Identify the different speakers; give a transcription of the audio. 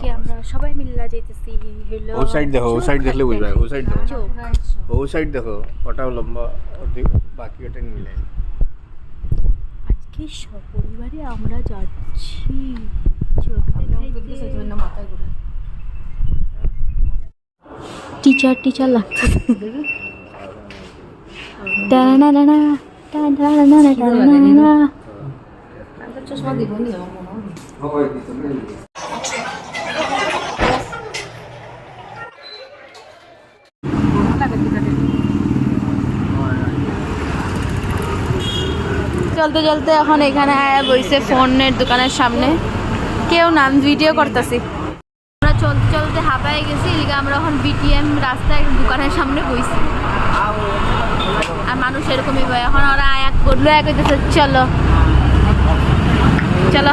Speaker 1: আজকে আমরা সবাই মিল্লা যাইতেছি হলো
Speaker 2: ও সাইড দেখো, ও সাইড দেখলে বুঝবা, ও সাইড দেখো, ও সাইড দেখো, ওটাও লম্বা, বাকি ওটা মিলে।
Speaker 1: আজকে সপরিবারে আমরা যাচ্ছি টিচার টিচার লাগছে। টানা টানা টানা টানা টানা
Speaker 3: চশমা দিব নি আমার মনে হয়।
Speaker 1: চলতে চলতে এখন এখানে আয়া বইছে ফোনের দোকানের সামনে, কেউ নাম ভিডিও করতেছি। আমরা চলতে চলতে হাঁপায়ে গেছি, এদিকে আমরা এখন বিটিএম রাস্তায় দোকানের সামনে বইছি। আর মানুষ এরকমই বয়, এখন ওরা আয়াত করলো এক হইতেছে চলো চলো।